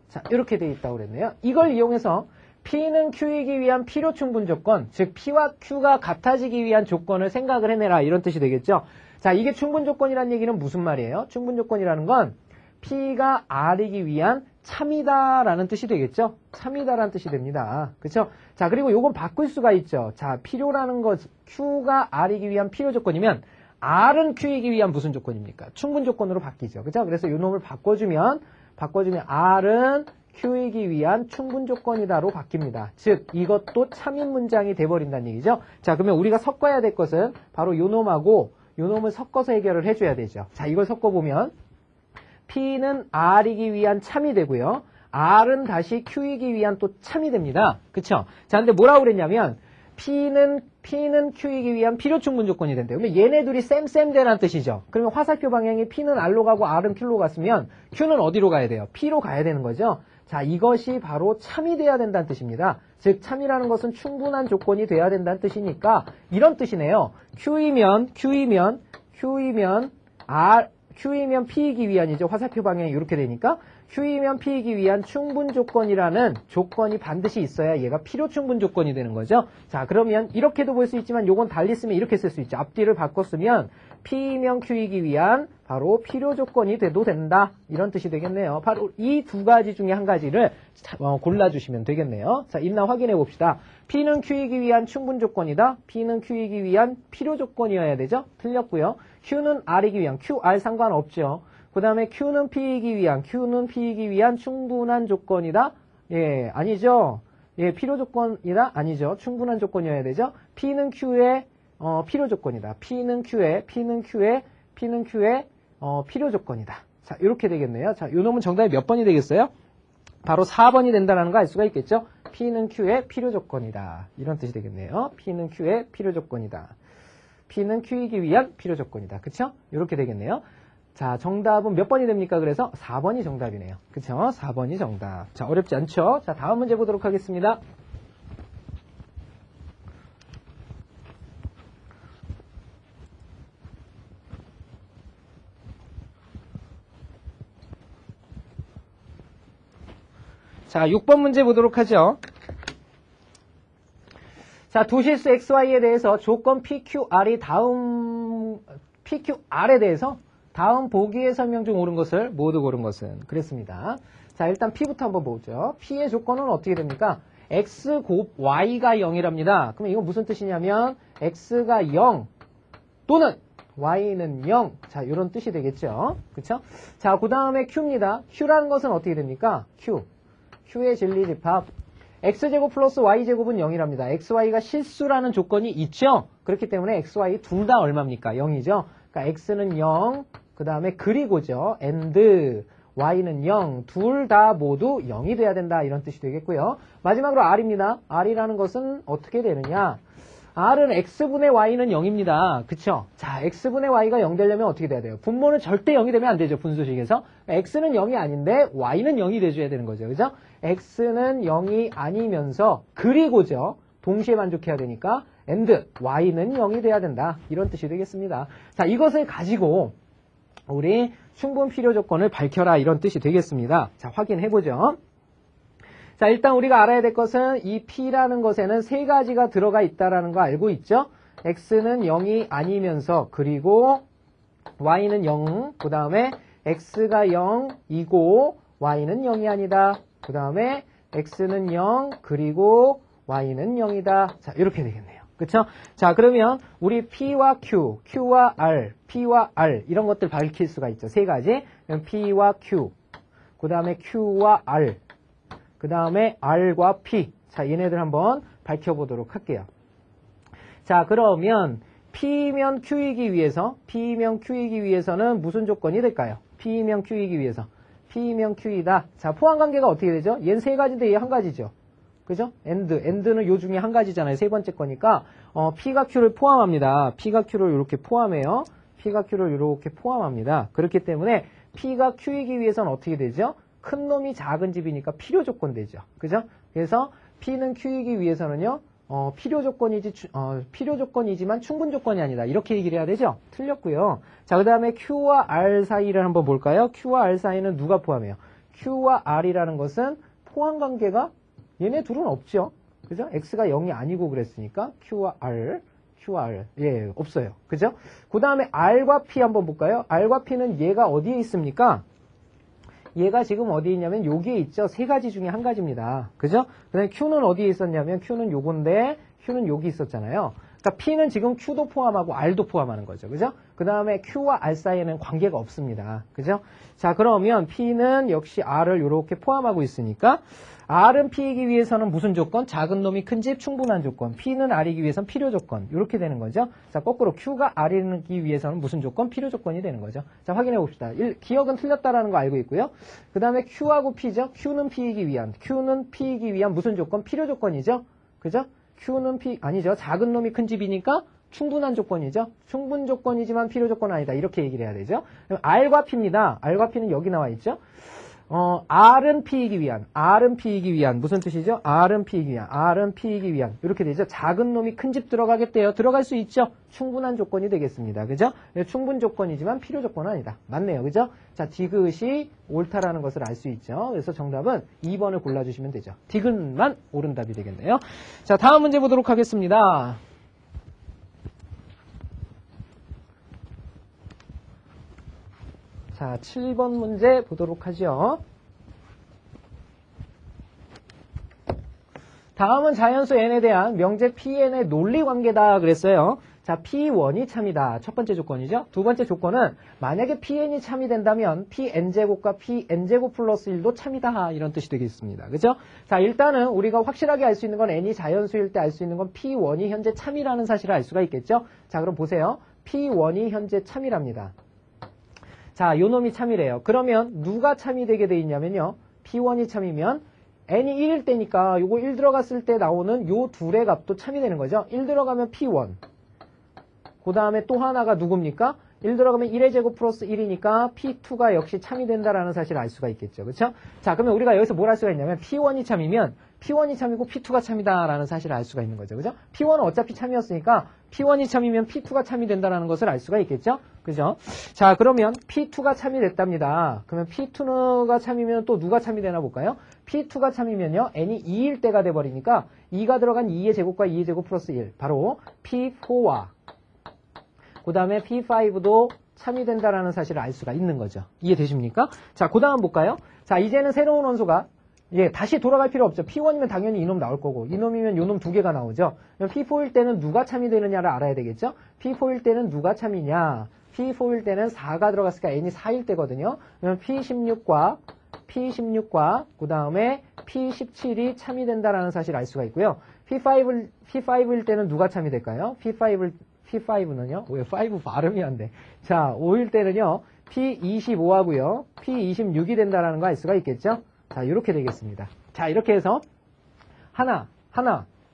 자, 이렇게 돼 있다고 그랬네요. 이걸 이용해서 P는 Q이기 위한 필요 충분 조건, 즉 P와 Q가 같아지기 위한 조건을 생각을 해내라. 이런 뜻이 되겠죠. 자, 이게 충분 조건이라는 얘기는 무슨 말이에요? 충분 조건이라는 건 P가 R이기 위한 참이다라는 뜻이 되겠죠? 참이다라는 뜻이 됩니다. 그렇죠? 자, 그리고 요건 바꿀 수가 있죠. 자, 필요라는 것, Q가 R이기 위한 필요 조건이면 R은 Q이기 위한 무슨 조건입니까? 충분 조건으로 바뀌죠. 그렇죠? 그래서 요 놈을 바꿔주면 R은 Q이기 위한 충분 조건이다로 바뀝니다. 즉, 이것도 참인 문장이 돼버린다는 얘기죠. 자, 그러면 우리가 섞어야 될 것은 바로 요 놈하고 요 놈을 섞어서 해결을 해줘야 되죠. 자, 이걸 섞어보면 P는 R이기 위한 참이 되고요. R은 다시 Q이기 위한 또 참이 됩니다. 그쵸? 자, 근데 뭐라고 그랬냐면 P는 Q이기 위한 필요 충분 조건이 된대요. 그러면 얘네 둘이 쌤쌤되라는 뜻이죠. 그러면 화살표 방향이 P는 R로 가고 R은 Q로 갔으면 Q는 어디로 가야 돼요? P로 가야 되는 거죠. 자, 이것이 바로 참이 돼야 된다는 뜻입니다. 즉, 참이라는 것은 충분한 조건이 돼야 된다는 뜻이니까 이런 뜻이네요. Q이면 P이기 위한이죠. 화살표 방향이 이렇게 되니까 Q이면 P이기 위한 충분 조건이라는 조건이 반드시 있어야 얘가 필요 충분 조건이 되는 거죠. 자, 그러면 이렇게도 볼 수 있지만 요건 달리 쓰면 이렇게 쓸 수 있죠. 앞뒤를 바꿔 쓰면 P이면 Q이기 위한 바로 필요 조건이 돼도 된다. 이런 뜻이 되겠네요. 바로 이 두 가지 중에 한 가지를 골라주시면 되겠네요. 자, 있나 확인해 봅시다. P는 Q이기 위한 충분 조건이다. P는 Q이기 위한 필요 조건이어야 되죠. 틀렸고요. Q는 R이기 위한, QR 상관없죠. 그 다음에 Q는 P이기 위한 충분한 조건이다. 예, 아니죠. 예, 필요 조건이다. 아니죠. 충분한 조건이어야 되죠. P는 Q의 필요 조건이다. P는 Q의 필요 조건이다. 자, 이렇게 되겠네요. 자, 요 놈은 정답이 몇 번이 되겠어요? 바로 4번이 된다는 거 알 수가 있겠죠? P는 Q의 필요 조건이다. 이런 뜻이 되겠네요. P는 Q의 필요 조건이다. P는 Q이기 위한 필요 조건이다. 그쵸? 이렇게 되겠네요. 자, 정답은 몇 번이 됩니까? 그래서 4번이 정답이네요. 그쵸? 4번이 정답. 자, 어렵지 않죠? 자, 다음 문제 보도록 하겠습니다. 자, 6번 문제 보도록 하죠. 자, 도실수 XY에 대해서 조건 PQR에 대해서 다음 보기의 설명 중 옳은 것을 모두 고른 것은 그랬습니다. 자, 일단 P부터 한번 보죠. P의 조건은 어떻게 됩니까? X 곱 Y가 0이랍니다. 그럼 이건 무슨 뜻이냐면 X가 0 또는 Y는 0. 자, 이런 뜻이 되겠죠. 그쵸? 자, 그 다음에 Q입니다. Q라는 것은 어떻게 됩니까? Q의 진리집합. X제곱 플러스 Y제곱은 0이랍니다. XY가 실수라는 조건이 있죠? 그렇기 때문에 XY 둘 다 얼마입니까? 0이죠? 그러니까 X는 0, 그 다음에 그리고죠. and Y는 0, 둘 다 모두 0이 돼야 된다. 이런 뜻이 되겠고요. 마지막으로 R입니다. R이라는 것은 어떻게 되느냐? R은 X분의 Y는 0입니다. 그쵸? 자, X분의 Y가 0 되려면 어떻게 돼야 돼요? 분모는 절대 0이 되면 안 되죠. 분수식에서. X는 0이 아닌데 Y는 0이 돼줘야 되는 거죠. 그죠? X는 0이 아니면서 그리고죠. 동시에 만족해야 되니까 and Y는 0이 돼야 된다. 이런 뜻이 되겠습니다. 자, 이것을 가지고 우리 충분 필요 조건을 밝혀라. 이런 뜻이 되겠습니다. 자, 확인해보죠. 자, 일단 우리가 알아야 될 것은 이 P라는 것에는 세 가지가 들어가 있다라는 거 알고 있죠? X는 0이 아니면서 그리고 Y는 0, 그 다음에 X가 0이고 Y는 0이 아니다. 그 다음에 X는 0, 그리고 Y는 0이다. 자, 이렇게 되겠네요. 그쵸? 자, 그러면 우리 P와 Q, Q와 R, P와 R 이런 것들 밝힐 수가 있죠. 세 가지. P와 Q, 그 다음에 Q와 R, 그 다음에 R과 P. 자, 얘네들 한번 밝혀보도록 할게요. 자, 그러면 P면 Q이기 위해서는 무슨 조건이 될까요? P면 Q이기 위해서. P면 Q이다. 자, 포함관계가 어떻게 되죠? 얘는 세 가지인데 얘 한 가지죠. 그죠? and는 요 중에 한 가지잖아요. 세 번째 거니까 P가 Q를 포함합니다. P가 Q를 이렇게 포함해요. P가 Q를 이렇게 포함합니다. 그렇기 때문에 P가 Q이기 위해서는 어떻게 되죠? 큰 놈이 작은 집이니까 필요 조건 되죠. 그죠? 그래서 P는 Q이기 위해서는요. 필요 조건이지만 충분 조건이 아니다. 이렇게 얘기를 해야 되죠? 틀렸고요. 자, 그 다음에 Q와 R 사이를 한번 볼까요? Q와 R 사이는 누가 포함해요? Q와 R이라는 것은 포함 관계가 얘네 둘은 없죠. 그죠? X가 0이 아니고 그랬으니까 Q와 R. 예, 없어요. 그죠? 그 다음에 R과 P 한번 볼까요? R과 P는 얘가 어디에 있습니까? 얘가 지금 어디에 있냐면 여기에 있죠. 세 가지 중에 한 가지입니다. 그죠? 그 다음에 Q는 어디에 있었냐면 Q는 요건데 Q는 여기 있었잖아요. 그러니까 P는 지금 Q도 포함하고 R도 포함하는 거죠. 그죠? 그 다음에 Q와 R 사이에는 관계가 없습니다. 그죠? 자, 그러면 P는 역시 R을 이렇게 포함하고 있으니까 R은 P이기 위해서는 무슨 조건? 작은 놈이 큰 집 충분한 조건. P는 R이기 위해서는 필요 조건. 이렇게 되는 거죠. 자, 거꾸로 Q가 R이기 위해서는 무슨 조건? 필요 조건이 되는 거죠. 자, 확인해 봅시다. 기억은 틀렸다라는 거 알고 있고요. 그 다음에 Q하고 P죠. Q는 P이기 위한 무슨 조건? 필요 조건이죠. 그죠? Q는 아니죠. 작은 놈이 큰 집이니까 충분한 조건이죠. 충분 조건이지만 필요 조건은 아니다. 이렇게 얘기를 해야 되죠. 그럼 R과 P입니다. R과 P는 여기 나와 있죠. R은 P이기 위한 무슨 뜻이죠? R은 P이기 위한 이렇게 되죠. 작은 놈이 큰 집 들어가겠대요. 들어갈 수 있죠. 충분한 조건이 되겠습니다. 그죠? 충분 조건이지만 필요 조건은 아니다. 맞네요. 그죠? 자, 디귿이 옳다라는 것을 알 수 있죠. 그래서 정답은 2번을 골라주시면 되죠. 디귿만 옳은 답이 되겠네요. 자, 다음 문제 보도록 하겠습니다. 자, 7번 문제 보도록 하죠. 다음은 자연수 n에 대한 명제 pn의 논리관계다 그랬어요. 자, p1이 참이다. 첫 번째 조건이죠. 두 번째 조건은 만약에 pn이 참이 된다면 pn제곱과 pn제곱 플러스 1도 참이다. 이런 뜻이 되겠습니다. 그죠? 자, 일단은 우리가 확실하게 알 수 있는 건 n이 자연수일 때 알 수 있는 건 p1이 현재 참이라는 사실을 알 수가 있겠죠. 자, 그럼 보세요. p1이 현재 참이랍니다. 자, 요 놈이 참이래요. 그러면 누가 참이 되게 돼 있냐면요. P1이 참이면 n이 1일 때니까 요거 1 들어갔을 때 나오는 요 둘의 값도 참이 되는 거죠. 1 들어가면 P1. 그 다음에 또 하나가 누굽니까? 1 들어가면 1의 제곱 플러스 1이니까 P2가 역시 참이 된다라는 사실을 알 수가 있겠죠. 그렇죠? 자, 그러면 우리가 여기서 뭘 할 수가 있냐면 P1이 참이면 P1이 참이고 P2가 참이다라는 사실을 알 수가 있는 거죠. 그죠? P1은 어차피 참이었으니까 P1이 참이면 P2가 참이 된다라는 것을 알 수가 있겠죠? 그죠? 자, 그러면 P2가 참이 됐답니다. 그러면 P2가 참이면 또 누가 참이 되나 볼까요? P2가 참이면요. n이 2일 때가 돼버리니까 2가 들어간 2의 제곱과 2의 제곱 플러스 1. 바로 P4와 그 다음에 P5도 참이 된다라는 사실을 알 수가 있는 거죠. 이해되십니까? 자, 그 다음 볼까요? 자, 이제는 새로운 원소가 다시 돌아갈 필요 없죠. P1이면 당연히 이놈 나올 거고 이놈이면 요놈 두 개가 나오죠. P4일 때는 누가 참이 되느냐를 알아야 되겠죠. P4일 때는 누가 참이냐. P4일 때는 4가 들어갔으니까 n이 4일 때거든요. 그러면 P16과 그 다음에 P17이 참이 된다라는 사실을 알 수가 있고요. P5일 때는 누가 참이 될까요? P5는요? 왜 5 발음이 안 돼? 자, 5일 때는요. P25하고요. P26이 된다라는 거 알 수가 있겠죠? 자, 이렇게 되겠습니다. 자, 이렇게 해서 하나,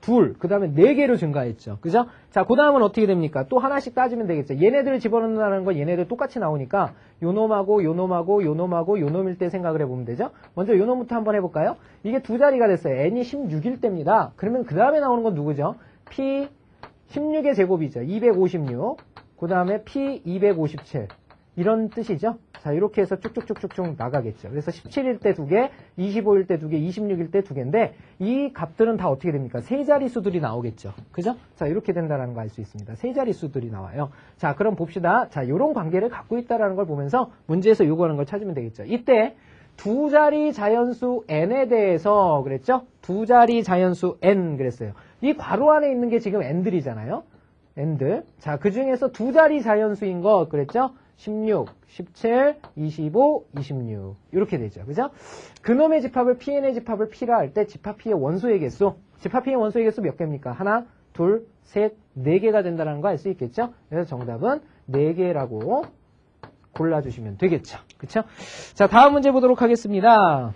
둘, 그 다음에 4개로 증가했죠. 그죠? 자, 그 다음은 어떻게 됩니까? 또 하나씩 따지면 되겠죠. 얘네들을 집어넣는다는 건 얘네들 똑같이 나오니까 요놈하고 요놈일 때 생각을 해보면 되죠. 먼저 요놈부터 한번 해볼까요? 이게 두 자리가 됐어요. n이 16일 때입니다. 그러면 그 다음에 나오는 건 누구죠? P 16의 제곱이죠. 256. 그 다음에 P 257. 이런 뜻이죠. 자, 이렇게 해서 쭉쭉쭉쭉 나가겠죠. 그래서 17일 때 2개, 25일 때 2개, 26일 때 2개인데 이 값들은 다 어떻게 됩니까? 세 자릿수들이 나오겠죠. 그죠? 자, 이렇게 된다는 거 알 수 있습니다. 세 자릿수들이 나와요. 자, 그럼 봅시다. 자, 이런 관계를 갖고 있다는 걸 보면서 문제에서 요구하는 걸 찾으면 되겠죠. 이때 두 자리 자연수 n에 대해서 그랬죠? 두 자리 자연수 n 그랬어요. 이 괄호 안에 있는 게 지금 n들이잖아요. n들. 자, 그 중에서 두 자리 자연수인 거 그랬죠? 16, 17, 25, 26 이렇게 되죠. 그죠? 그놈의 집합을 Pn의 집합을 P라 할 때 집합 P의 원소의 개수 몇 개입니까? 하나, 둘, 셋, 4개가 된다는 거 알 수 있겠죠? 그래서 정답은 4개라고 골라주시면 되겠죠. 그쵸? 자, 다음 문제 보도록 하겠습니다.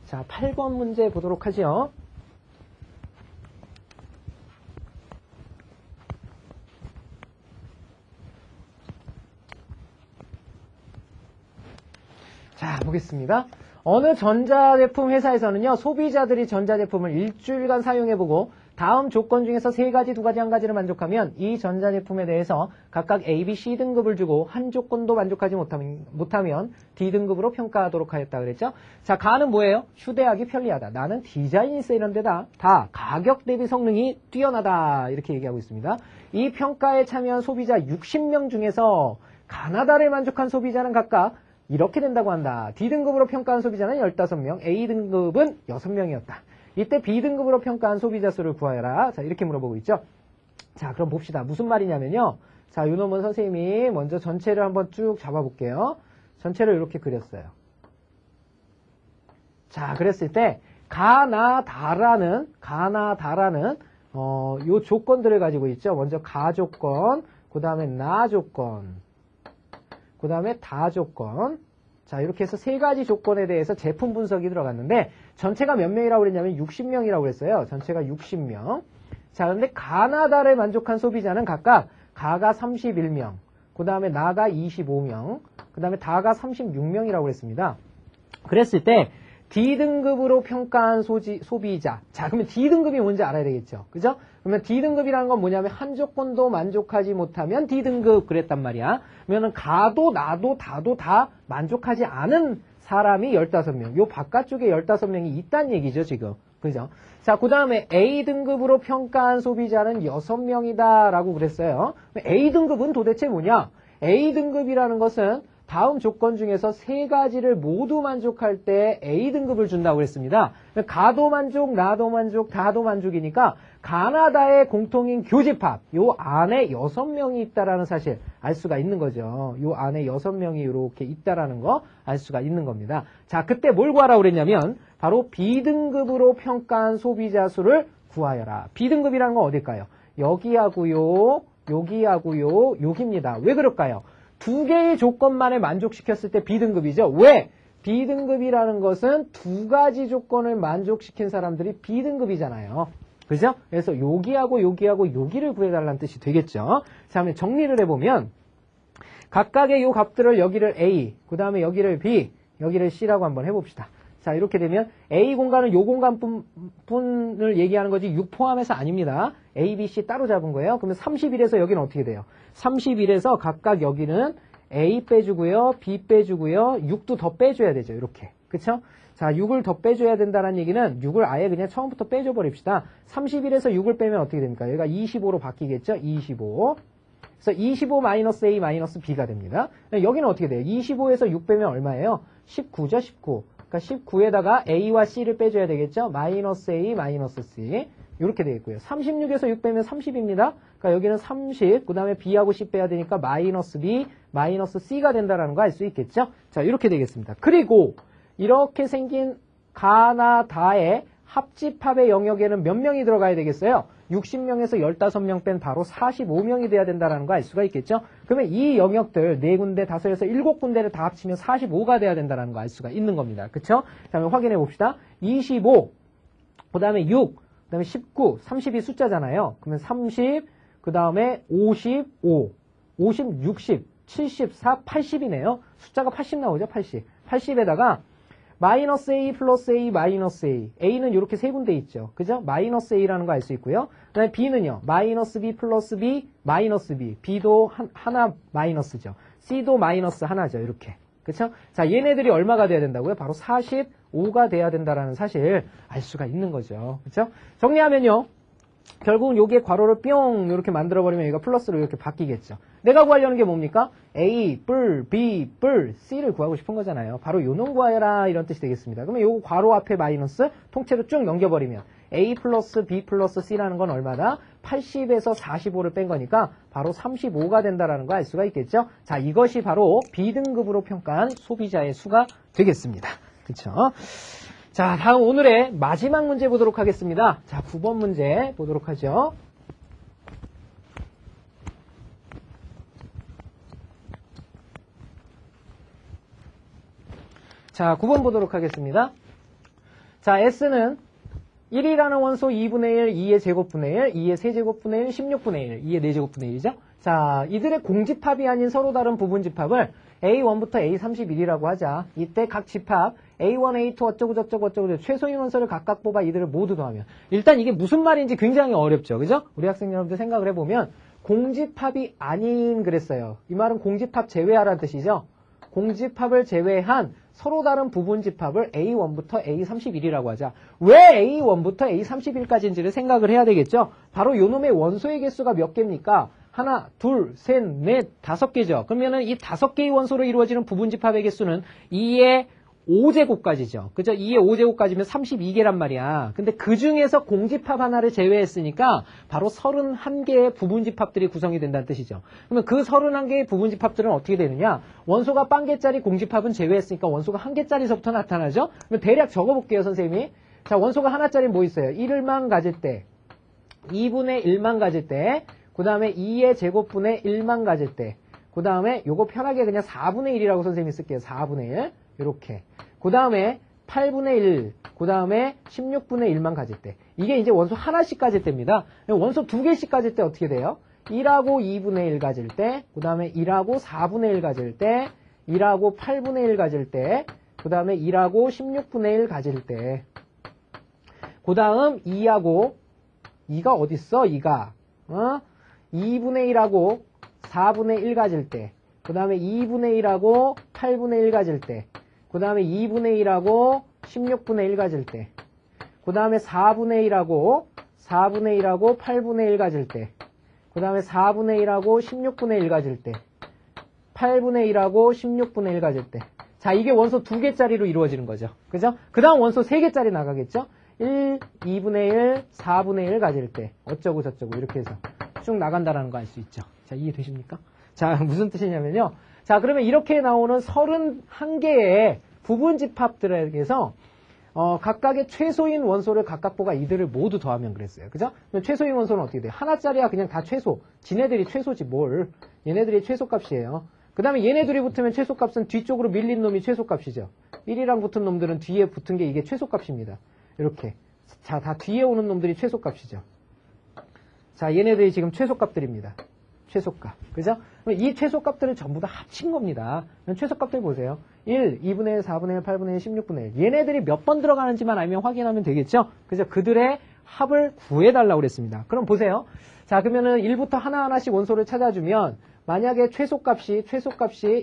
자, 8번 문제 보도록 하죠. 자, 보겠습니다. 어느 전자제품 회사에서는요, 소비자들이 전자제품을 일주일간 사용해보고 다음 조건 중에서 3가지, 2가지, 1가지를 만족하면 이 전자제품에 대해서 각각 A, B, C 등급을 주고 한 조건도 만족하지 못하면 D 등급으로 평가하도록 하였다 그랬죠? 자, 가는 뭐예요? 휴대하기 편리하다. 나는 디자인이 세련되다. 다 가격 대비 성능이 뛰어나다. 이렇게 얘기하고 있습니다. 이 평가에 참여한 소비자 60명 중에서 가나다를 만족한 소비자는 각각 이렇게 된다고 한다. D등급으로 평가한 소비자는 15명, A등급은 6명이었다. 이때 B등급으로 평가한 소비자 수를 구하여라. 자, 이렇게 물어보고 있죠. 자, 그럼 봅시다. 무슨 말이냐면요. 자, 요놈은 선생님이 먼저 전체를 한번 쭉 잡아볼게요. 전체를 이렇게 그렸어요. 자, 그랬을 때 가나다라는 요 조건들을 가지고 있죠. 먼저 가조건, 그 다음에 나조건, 그 다음에 다조건. 자, 이렇게 해서 세 가지 조건에 대해서 제품 분석이 들어갔는데 전체가 몇 명이라고 그랬냐면 60명이라고 그랬어요. 전체가 60명. 자, 그런데 가나다를 만족한 소비자는 각각 가가 31명, 그 다음에 나가 25명, 그 다음에 다가 36명이라고 그랬습니다. 그랬을 때 D등급으로 평가한 소비자. 자, 그러면 D등급이 뭔지 알아야 되겠죠. 그죠? 그러면 D등급이라는 건 뭐냐면 한 조건도 만족하지 못하면 D등급 그랬단 말이야. 그러면은 가도 나도 다도 다 만족하지 않은 사람이 15명. 요 바깥쪽에 15명이 있다는 얘기죠, 지금. 그죠? 자, 그 다음에 A등급으로 평가한 소비자는 6명이다 라고 그랬어요. A등급은 도대체 뭐냐? A등급이라는 것은 다음 조건 중에서 세 가지를 모두 만족할 때 A등급을 준다고 했습니다. 가도 만족, 나도 만족, 다도 만족이니까 가나다의 공통인 교집합, 요 안에 6명이 있다라는 사실 알 수가 있는 거죠. 요 안에 6명이 이렇게 있다라는 거 알 수가 있는 겁니다. 자, 그때 뭘 구하라고 그랬냐면 바로 B등급으로 평가한 소비자 수를 구하여라. B등급이라는 건 어딜까요? 여기하고요, 여기하고요, 여기입니다. 왜 그럴까요? 두 개의 조건만을 만족시켰을 때 B등급이죠. 왜? B등급이라는 것은 두 가지 조건을 만족시킨 사람들이 B등급이잖아요. 그죠? 그래서 여기하고 여기하고 여기를 구해달라는 뜻이 되겠죠. 자, 그러면 정리를 해보면 각각의 요 값들을 여기를 A, 그 다음에 여기를 B, 여기를 C라고 한번 해봅시다. 자, 이렇게 되면 A 공간은 요 공간뿐을 얘기하는 거지 6 포함해서 아닙니다. A, B, C 따로 잡은 거예요. 그러면 31에서 여기는 어떻게 돼요? 31에서 각각 여기는 A 빼주고요, B 빼주고요, 6도 더 빼줘야 되죠. 이렇게. 그쵸? 자, 6을 더 빼줘야 된다는 얘기는 6을 아예 그냥 처음부터 빼줘 버립시다. 31에서 6을 빼면 어떻게 됩니까? 여기가 25로 바뀌겠죠? 25. 그래서 25 마이너스 A 마이너스 B가 됩니다. 여기는 어떻게 돼요? 25에서 6 빼면 얼마예요? 19죠, 19. 그러니까 19에다가 A와 C를 빼줘야 되겠죠? 마이너스 A, 마이너스 C. 이렇게 되겠고요. 36에서 6 빼면 30입니다. 그러니까 여기는 30, 그 다음에 B하고 C 빼야 되니까 마이너스 B, 마이너스 C가 된다는 거 알 수 있겠죠? 자, 이렇게 되겠습니다. 그리고 이렇게 생긴 가나다의 합집합의 영역에는 몇 명이 들어가야 되겠어요? 60명에서 15명 뺀 바로 45명이 돼야 된다는 거 알 수가 있겠죠? 그러면 이 영역들 4군데, 5에서 7군데를 다 합치면 45가 돼야 된다는 거 알 수가 있는 겁니다. 그쵸? 자, 그럼 확인해 봅시다. 25, 그 다음에 6, 그 다음에 19, 30이 숫자잖아요. 그러면 30, 그 다음에 55, 50, 60, 74, 80이네요. 숫자가 80 나오죠? 80. 80에다가 마이너스 A 플러스 A 마이너스 A. A는 이렇게 세 군데 있죠. 그죠? 마이너스 A라는 거 알 수 있고요. 그 다음에 B는요. 마이너스 B 플러스 B 마이너스 B. B도 하나 마이너스죠. C도 마이너스 하나죠. 이렇게. 그쵸? 자, 얘네들이 얼마가 돼야 된다고요? 바로 45가 돼야 된다라는 사실 알 수가 있는 거죠. 그쵸? 정리하면요. 결국은 여기에 괄호를 뿅 이렇게 만들어버리면 얘가 플러스로 이렇게 바뀌겠죠. 내가 구하려는 게 뭡니까? A, 뿔, B, 뿔, C를 구하고 싶은 거잖아요. 바로 요놈 구하여라 이런 뜻이 되겠습니다. 그러면 요 괄호 앞에 마이너스 통째로 쭉 넘겨버리면 A 플러스 B 플러스 C라는 건 얼마다? 80에서 45를 뺀 거니까 바로 35가 된다라는 거 알 수가 있겠죠. 자, 이것이 바로 B등급으로 평가한 소비자의 수가 되겠습니다. 그쵸? 자, 다음 오늘의 마지막 문제 보도록 하겠습니다. 자, 9번 문제 보도록 하죠. 자, 9번 보도록 하겠습니다. 자, S는 1이라는 원소 2분의 1, 2의 제곱분의 1, 2의 세제곱분의 1, 16분의 1, 2의 4제곱분의 1이죠. 자, 이들의 공집합이 아닌 서로 다른 부분집합을 A1부터 A31이라고 하자. 이때 각 집합 A1, A2 어쩌고 최소인 원소를 각각 뽑아 이들을 모두 더하면 일단 이게 무슨 말인지 굉장히 어렵죠. 그죠? 우리 학생 여러분들 생각을 해보면 공집합이 아닌 그랬어요. 이 말은 공집합 제외하라는 뜻이죠. 공집합을 제외한 서로 다른 부분집합을 A1부터 A31이라고 하자. 왜 A1부터 A31까지인지를 생각을 해야 되겠죠. 바로 요놈의 원소의 개수가 몇 개입니까? 하나, 둘, 셋, 넷, 5개죠. 그러면은 이 5개의 원소로 이루어지는 부분집합의 개수는 2의 5제곱까지죠. 그죠? 2의 5제곱까지면 32개란 말이야. 근데 그 중에서 공집합 하나를 제외했으니까 바로 31개의 부분집합들이 구성이 된다는 뜻이죠. 그러면 그 31개의 부분집합들은 어떻게 되느냐? 원소가 0개짜리 공집합은 제외했으니까 원소가 1개짜리서부터 나타나죠? 그럼 대략 적어볼게요, 선생님이. 자, 원소가 하나짜리는 뭐 있어요? 1만 가질 때, 2분의 1만 가질 때, 그 다음에 2의 제곱분의 1만 가질 때, 그 다음에 요거 편하게 그냥 4분의 1이라고 선생님이 쓸게요. 4분의 1. 이렇게. 그 다음에 8분의 1, 그 다음에 16분의 1만 가질 때. 이게 이제 원소 하나씩 가질 때입니다. 원소 두 개씩 가질 때 어떻게 돼요? 1하고 2분의 1 가질 때, 그 다음에 1하고 4분의 1 가질 때, 1하고 8분의 1 가질 때, 그 다음에 1하고 16분의 1 가질 때, 그 다음 2하고, 2가 어딨어? 2가. 2분의 1하고 4분의 1 가질 때, 그 다음에 2분의 1하고 8분의 1 가질 때, 그 다음에 2분의 1하고 16분의 1 가질 때, 그 다음에 4분의 1하고 8분의 1 가질 때, 그 다음에 4분의 1하고 16분의 1 가질 때, 8분의 1하고 16분의 1 가질 때. 자, 이게 원소 2개짜리로 이루어지는 거죠. 그죠? 그 다음 원소 3개짜리 나가겠죠? 1, 2분의 1, 4분의 1 가질 때. 어쩌고 저쩌고 이렇게 해서 쭉 나간다라는 거 알 수 있죠. 자, 이해되십니까? 자, 무슨 뜻이냐면요. 자, 그러면 이렇게 나오는 31개의 부분집합들에게서 각각의 최소인 원소를 각각 뽑아 이들을 모두 더하면 그랬어요. 그죠? 그럼 최소인 원소는 어떻게 돼요? 하나짜리야 그냥 다 최소. 지네들이 최소지 뭘. 얘네들이 최소값이에요. 그 다음에 얘네들이 붙으면 최소값은 뒤쪽으로 밀린 놈이 최소값이죠. 1이랑 붙은 놈들은 뒤에 붙은 게 이게 최소값입니다. 이렇게. 자, 다 뒤에 오는 놈들이 최소값이죠. 자, 얘네들이 지금 최소값들입니다. 최소값. 그죠? 그럼 이 최소값들을 전부 다 합친 겁니다. 그럼 최소값들 보세요. 1, 2분의 1, 4분의 1, 8분의 1, 16분의 1. 얘네들이 몇 번 들어가는지만 알면 확인하면 되겠죠? 그죠? 그들의 합을 구해달라고 그랬습니다. 그럼 보세요. 자, 그러면은 1부터 하나하나씩 원소를 찾아주면 만약에 최소값이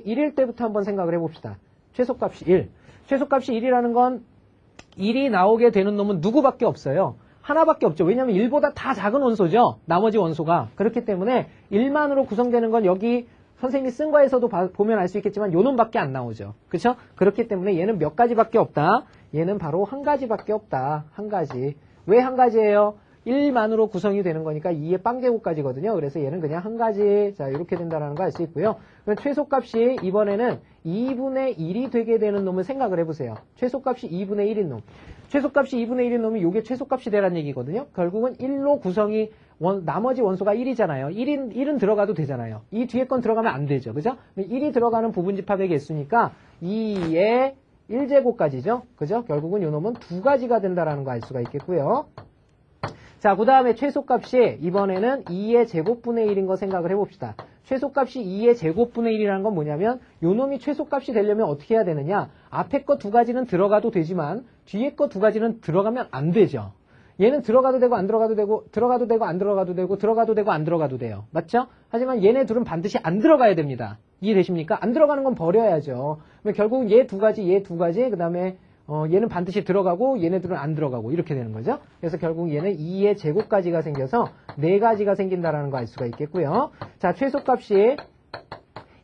1일 때부터 한번 생각을 해봅시다. 최소값이 1. 최소값이 1이라는 건 1이 나오게 되는 놈은 누구밖에 없어요. 하나밖에 없죠. 왜냐하면 1보다 다 작은 원소죠. 나머지 원소가. 그렇기 때문에 1만으로 구성되는 건 여기 선생님이 쓴 거에서도 보면 알 수 있겠지만 요 놈밖에 안 나오죠. 그렇죠? 그렇기 때문에 얘는 몇 가지밖에 없다. 얘는 바로 한 가지밖에 없다. 한 가지. 왜 한 가지예요? 1만으로 구성이 되는 거니까 2의 빵제곱까지거든요. 그래서 얘는 그냥 한 가지. 자, 이렇게 된다는 거 알 수 있고요. 그럼 최소값이 이번에는 2분의 1이 되게 되는 놈을 생각을 해보세요. 최소값이 2분의 1인 놈. 최소값이 2분의 1인 놈이 이게 최소값이 되란 얘기거든요. 결국은 1로 구성이 나머지 원소가 1이잖아요. 1은 들어가도 되잖아요. 이 뒤에 건 들어가면 안 되죠. 그죠? 1이 들어가는 부분집합의 개수니까 2의 1제곱까지죠. 그죠? 결국은 요 놈은 두 가지가 된다라는 거 알 수가 있겠고요. 자, 그 다음에 최소값이 이번에는 2의 제곱분의 1인 거 생각을 해봅시다. 최소값이 2의 제곱분의 1이라는 건 뭐냐면 요 놈이 최소값이 되려면 어떻게 해야 되느냐. 앞에 거 두 가지는 들어가도 되지만 뒤에 거 두 가지는 들어가면 안 되죠. 얘는 들어가도 되고 안 들어가도 되고 들어가도 되고 안 들어가도 되고 들어가도 되고 안 들어가도 돼요. 맞죠? 하지만 얘네 둘은 반드시 안 들어가야 됩니다. 이해되십니까? 안 들어가는 건 버려야죠. 그러면 결국은 얘 두 가지, 그 다음에 얘는 반드시 들어가고 얘네들은 안 들어가고 이렇게 되는 거죠. 그래서 결국 얘는 2의 제곱까지가 생겨서 4가지가 생긴다라는 거 알 수가 있겠고요. 자, 최소값이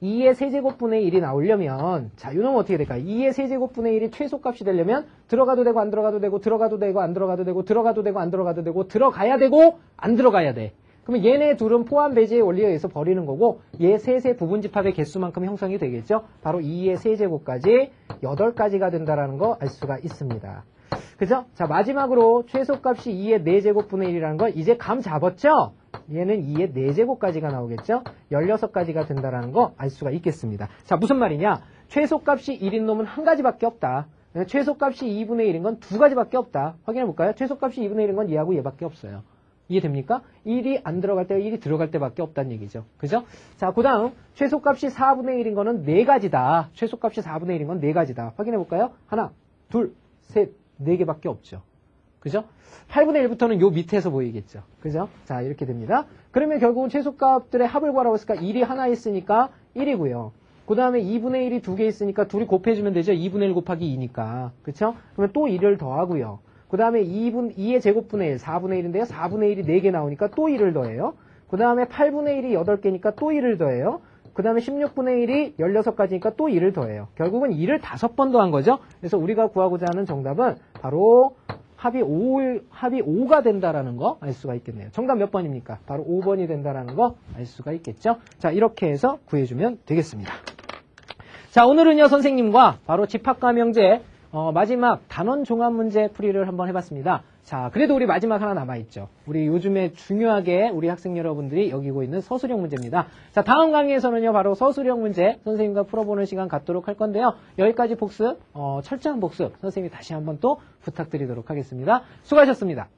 2의 세제곱분의 1이 나오려면 자, 이놈은 어떻게 될까요? 2의 세제곱분의 1이 최소값이 되려면 들어가도 되고 안 들어가도 되고 들어가도 되고 안 들어가도 되고 들어가도 되고 안 들어가도 되고 들어가야 되고 안 들어가야 돼. 그러면 얘네 둘은 포함 배제의 원리에 의해서 버리는 거고 얘 셋의 부분집합의 개수만큼 형성이 되겠죠. 바로 2의 세제곱까지 8가지가 된다라는 거 알 수가 있습니다. 그죠? 자, 마지막으로 최소값이 2의 4제곱분의 1이라는 걸 이제 감 잡았죠? 얘는 2의 4제곱까지가 나오겠죠? 16가지가 된다라는 거 알 수가 있겠습니다. 자, 무슨 말이냐? 최소값이 1인 놈은 한 가지밖에 없다. 최소값이 2분의 1인 건 두 가지밖에 없다. 확인해 볼까요? 최소값이 2분의 1인 건 얘하고 얘밖에 없어요. 이해됩니까? 1이 안 들어갈 때와 1이 들어갈 때밖에 없다는 얘기죠. 그죠? 자, 그 다음 최소값이 4분의 1인 거는 4가지다. 최소값이 4분의 1인 건 4가지다. 확인해 볼까요? 하나, 둘, 셋, 4개밖에 없죠. 그죠? 8분의 1부터는 요 밑에서 보이겠죠. 그죠? 자, 이렇게 됩니다. 그러면 결국은 최소값들의 합을 구하라고 했으니까 1이 하나 있으니까 1이고요. 그 다음에 2분의 1이 2개 있으니까 둘이 곱해주면 되죠. 2분의 1 곱하기 2니까. 그쵸? 그러면 또 1을 더하고요. 그 다음에 2의 제곱분의 1, 4분의 1인데요. 4분의 1이 4개 나오니까 또 1을 더해요. 그 다음에 8분의 1이 8개니까 또 1을 더해요. 그 다음에 16분의 1이 16가지니까 또 1을 더해요. 결국은 1을 5번 더한 거죠. 그래서 우리가 구하고자 하는 정답은 바로 합이 5가 된다라는 거 알 수가 있겠네요. 정답 몇 번입니까? 바로 5번이 된다라는 거 알 수가 있겠죠. 자, 이렇게 해서 구해주면 되겠습니다. 자, 오늘은요, 선생님과 바로 집합과 명제 마지막 단원 종합 문제 풀이를 한번 해봤습니다. 자, 그래도 우리 마지막 하나 남아있죠. 우리 요즘에 중요하게 우리 학생 여러분들이 여기고 있는 서술형 문제입니다. 자, 다음 강의에서는요, 바로 서술형 문제 선생님과 풀어보는 시간 갖도록 할 건데요. 여기까지 복습, 철저한 복습 선생님이 다시 한번 또 부탁드리도록 하겠습니다. 수고하셨습니다.